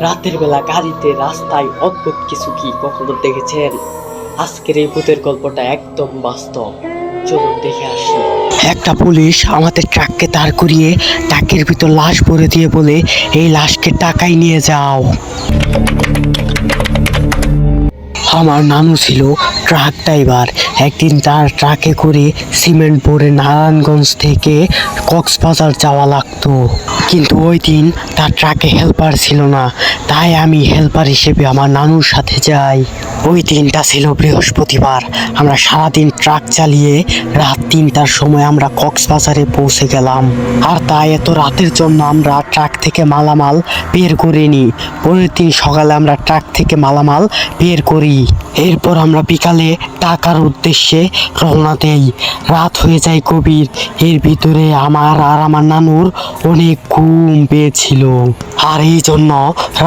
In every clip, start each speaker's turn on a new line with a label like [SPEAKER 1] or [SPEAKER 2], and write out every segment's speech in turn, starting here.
[SPEAKER 1] রাতের বেলা গাড়িতে রাস্তায় অদ্ভুত কিছু কি কখনো দেখেছেন? আজকের এই ভূতের গল্পটা একদম বাস্তব, চলুন দেখে আসি। একটা পুলিশ আমাদের ট্রাককে দাঁড় করিয়ে ট্রাকের ভিতর লাশ ভরে দিয়ে বলে, এই লাশকে টাকায় নিয়ে যাও। আমার নানু ছিল ট্রাক ড্রাইভার। একদিন তার ট্রাকে করে সিমেন্ট ভরে নারায়ণগঞ্জ থেকে কক্সবাজার যাওয়া লাগতো, কিন্তু ওই দিন তার ট্রাকে হেল্পার ছিল না, তাই আমি হেল্পার হিসেবে আমার নানুর সাথে যাই। ওই দিনটা ছিল বৃহস্পতিবার। আমরা সারাদিন ট্রাক চালিয়ে রাত 3টার সময় আমরা কক্সবাজারে পৌঁছে গেলাম। আর তাই এত রাতের জন্য আমরা ট্রাক থেকে মালামাল বের করে নিই। পরের দিন সকালে আমরা ট্রাক থেকে মালামাল বের করি। এরপর আমরা বিকালে টাকার উদ্দেশ্যে রওনা দেই। রাত হয়ে যায় গভীর। এর ভিতরে আমার আর আমার নানুর অনেক ঘুম পেয়েছিল, আর এই জন্য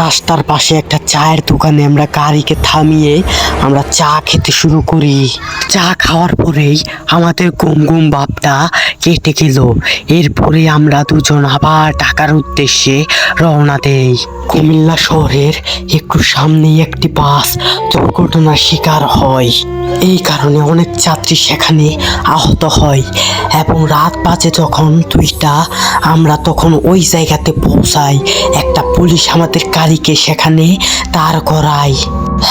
[SPEAKER 1] রাস্তার পাশে একটা চায়ের দোকানে আমরা গাড়িকে থামিয়ে আমরা চা খেতে শুরু করি। চা খাওয়ার পরেই আমাদের ঘুম ঘুম ভাবটা কেটে গেল। এরপরে আমরা দুজন আবার ঢাকার উদ্দেশ্যে রওনা দেই। কুমিল্লা শহরের একটু সামনেই একটি বাস দুর্ঘটনার শিকার হয়। এই কারণে অনেক যাত্রী সেখানে আহত হয় এবং রাত বাজে যখন 2টা, আমরা তখন ওই জায়গাতে পৌঁছাই। একটা পুলিশ আমাদের গাড়িকে সেখানে দাঁড় করায়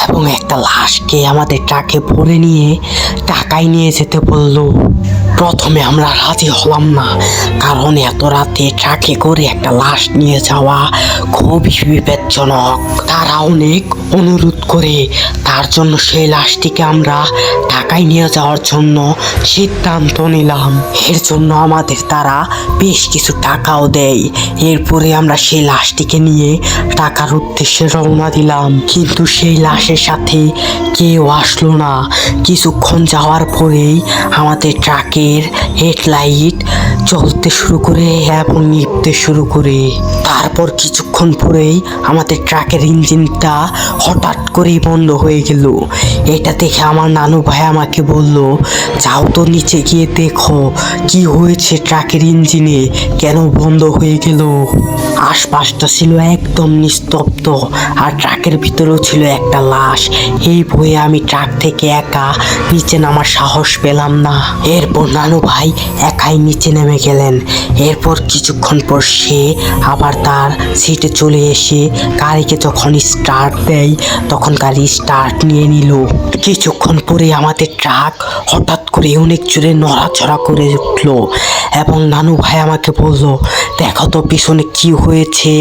[SPEAKER 1] এবং একটা লাশকে আমাদের ট্রাকে ভরে নিয়ে টাকায় নিয়ে যেতে বলল। প্রথমে আমরা রাজি হলাম না, কারণ এত রাতে ট্রাকে করে একটা লাশ নিয়ে যাওয়া খুবই বিপজ্জনক। তারা অনেক অনুরোধ করে, তার জন্য সেই লাশটিকে আমরা ঢাকায় নিয়ে যাওয়ার জন্য সিদ্ধান্ত নিলাম। এর জন্য আমাদের তারা বেশ কিছু টাকাও দেয়। এরপরে আমরা সেই লাশটিকে নিয়ে টাকার উদ্দেশ্যে রওনা দিলাম, কিন্তু সেই লাশের সাথে কেউ আসলো না। কিছুক্ষণ যাওয়ার পরেই আমাদের ট্রাকের হেডলাইট জ্বলতে শুরু করে এবং নিভতে শুরু করে। তারপর কিছুক্ষণ পরেই আমাদের ট্রাকের ইঞ্জিনটা হঠাৎ করেই বন্ধ হয়ে গেল। এটা দেখে আমার নানু ভাই আমাকে বলল, যাও তো নিচে গিয়ে দেখো কি হয়েছে ট্রাকের ইঞ্জিনে, কেন বন্ধ হয়ে গেল। আশপাশটা ছিল একদম নিস্তব্ধ, আর ট্রাকের ভিতরেও ছিল একটা লাশ। এই ভয়ে আমি ট্রাক থেকে একা নিচে নামার সাহস পেলাম না। এরপর নানু ভাই একাই নিচে নেমে গেলেন। এরপর কিছুক্ষণ পর সে আবার তার সিটে চলে এসে গাড়িকে যখন স্টার্ট দেয় তখন গাড়ি স্টার্ট নিয়ে নিল। কিছুক্ষণ পরে আমাদের ট্রাক হঠাৎ করে অনেক জোরে নড়াচড়া করে উঠল এবং নানু ভাই আমাকে বলল, দেখো তো পিছনে কি হয়েছে।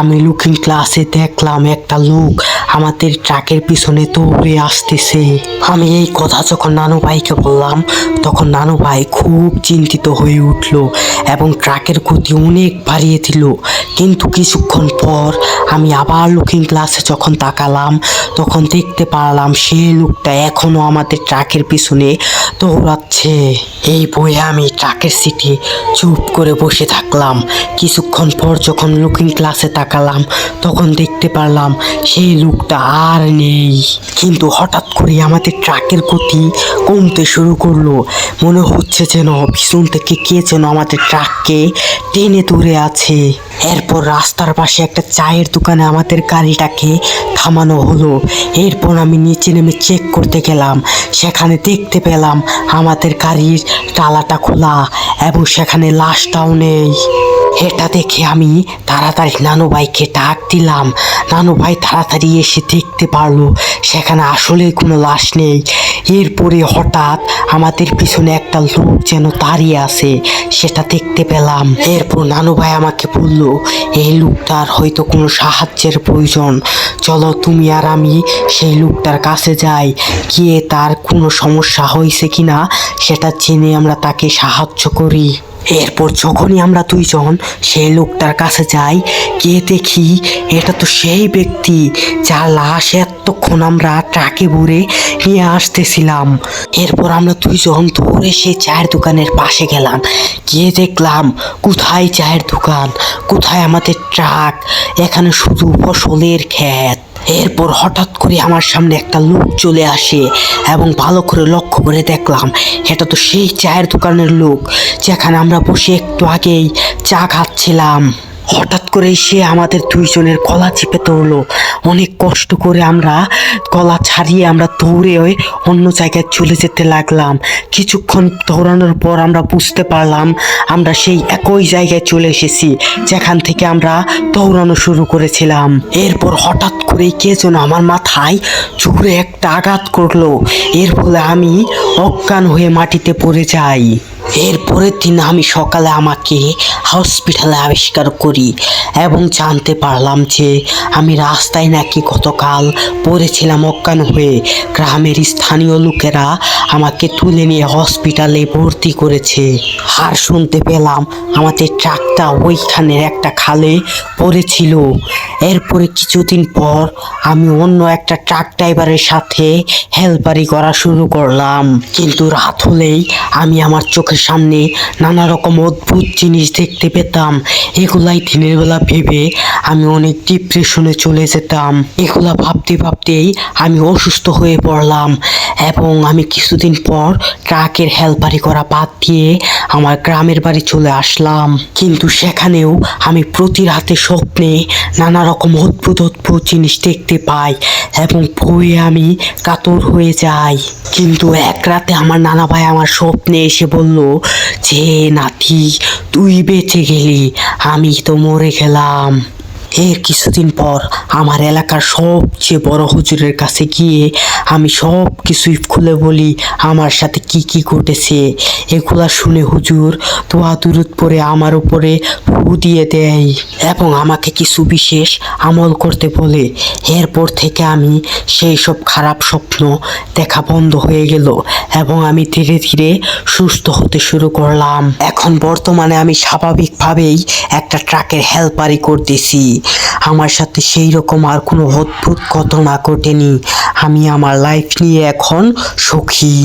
[SPEAKER 1] আমি লুকিং গ্লাসে দেখলাম একটা লোক আমাদের ট্রাকের পিছনে দৌড়ে আসতেছে। আমি এই কথা যখন নানু ভাইকে বললাম তখন নানু ভাই খুব চিন্তিত হয়ে উঠল এবং ট্রাকের গতি অনেক বাড়িয়ে দিল। কিন্তু কিছুক্ষণ পর আমি আবার লুকিং গ্লাসে যখন তাকালাম তখন দেখতে পারলাম সেই লোকটা এখনো আমাদের ট্রাকের পিছনে দৌড়াচ্ছে। এই বয়ে আমি ট্রাকের সিটে চুপ করে বসে থাকলাম। কিছুক্ষণ পর যখন লুকিং গ্লাসে তাকালাম তখন দেখতে পারলাম সেই লোকটা আর নেই। কিন্তু হঠাৎ করে আমাদের ট্রাকের গতি কমতে শুরু করলো। মনে হচ্ছে যেন পিছন থেকে কে যেন আমাদের ট্রাককে টেনে ধরে আছে। এরপর রাস্তার পাশে একটা চায়ের দোকানে আমাদের গাড়িটাকে থামানো হলো। এরপর আমি নিচে নেমে চেক করতে গেলাম। সেখানে দেখতে পেলাম আমাদের গাড়ির তালাটা খোলা এবং সেখানে লাশটাও নেই। এটা দেখে আমি তাড়াতাড়ি নানু ভাইকে ডাক দিলাম। নানু ভাই তাড়াতাড়ি এসে দেখতে পারলো সেখানে আসলে কোনো লাশ নেই। এরপরে হঠাৎ আমাদের পিছনে একটা লোক যেন দাঁড়িয়ে আছে, সেটা দেখতে পেলাম। এরপর নানু ভাই আমাকে বলল, এই লোকটার হয়তো কোনো সাহায্যের প্রয়োজন, চলো তুমি আর আমি সেই লোকটার কাছে যাই, গিয়ে তার কোনো সমস্যা হয়েছে কিনা সেটা জেনে আমরা তাকে সাহায্য করি। এরপর যখনই আমরা দুইজন সেই লোকটার কাছে যাই, গিয়ে দেখি এটা তো সেই ব্যক্তি যার লাশ এতক্ষণ আমরা ট্রাকে ভরে নিয়ে আসতেছিলাম। এরপর আমরা দুইজন দৌড়ে সেই চায়ের দোকানের পাশে গেলাম। গিয়ে দেখলাম কোথায় চায়ের দোকান, কোথায় আমাদের ট্রাক, এখানে শুধু ফসলের ক্ষেত। এরপর হঠাৎ করে আমার সামনে একটা লোক চলে আসে এবং ভালো করে লক্ষ্য করে দেখলাম এটা তো সেই চায়ের দোকানের লোক যেখানে আমরা বসে একটু আগেই চা খাচ্ছিলাম। হঠাৎ করে সে আমাদের দুইজনের গলা চেপে ধরলো। অনেক কষ্ট করে আমরা গলা ছাড়িয়ে আমরা দৌড়ে অন্য জায়গায় চলে যেতে লাগলাম। কিছুক্ষণ দৌড়ানোর পর আমরা বুঝতে পারলাম আমরা সেই একই জায়গায় চলে এসেছি যেখান থেকে আমরা দৌড়ানো শুরু করেছিলাম। এরপর হঠাৎ করে কে যেন আমার মাথায় জোরে একটা আঘাত করলো। এর ফলে আমি অজ্ঞান হয়ে মাটিতে পড়ে যাই। এরপরের দিন আমি সকালে আমাকে হসপিটালে আবিষ্কার করি এবং জানতে পারলাম যে আমি রাস্তায় নাকি গতকাল পড়েছিলাম অজ্ঞান হয়ে। গ্রামের স্থানীয় লোকেরা আমাকে তুলে নিয়ে হসপিটালে ভর্তি করেছে। আর শুনতে পেলাম আমাদের ট্রাকটা ওইখানের একটা খালে পড়েছিল। এরপরে কিছুদিন পর আমি অন্য একটা ট্রাক ড্রাইভারের সাথে হেল্পারি করা শুরু করলাম। কিন্তু রাত হলেই আমি আমার চোখের সামনে নানা রকম অদ্ভুত জিনিস দেখতে পেতাম। এগুলাই দিনের বেলা ভেবে আমি অনেক ডিপ্রেশনে চলে যেতাম। এগুলা ভাবতে ভাবতেই আমি অসুস্থ হয়ে পড়লাম এবং আমি কিছুদিন পর ট্রাকের হেল্পারি করা বাদ দিয়ে আমার গ্রামের বাড়ি চলে আসলাম। কিন্তু সেখানেও আমি প্রতি রাতে স্বপ্নে নানা রকম অদ্ভুত অদ্ভুত জিনিস দেখতে পাই এবং ভয়ে আমি কাতর হয়ে যাই। কিন্তু এক রাতে আমার নানা ভাই আমার স্বপ্নে এসে বলল যে নাতি তুই বেঁচে গেলি, আমি তো মরে গেলাম। এর কিছুদিন পর আমার এলাকার সবচেয়ে বড় হুজুরের কাছে গিয়ে আমি সব কিছুই খুলে বলি আমার সাথে কি কি ঘটেছে। এগুলা শুনে হুজুর দোয়া দুরুদ পড়ে আমার উপরে ফু দিয়ে দেয় এবং আমাকে কিছু বিশেষ আমল করতে বলে। এরপর থেকে আমি সেই সব খারাপ স্বপ্ন দেখা বন্ধ হয়ে গেল এবং আমি ধীরে ধীরে সুস্থ হতে শুরু করলাম। এখন বর্তমানে আমি স্বাভাবিকভাবেই একটা ট্রাকের হেল্পারি করতেছি। আমার সাথে সেই রকম আর কোনো অদ্ভুত ঘটনা ঘটেনি। আমি আমার লাইফ নিয়ে এখন সুখী।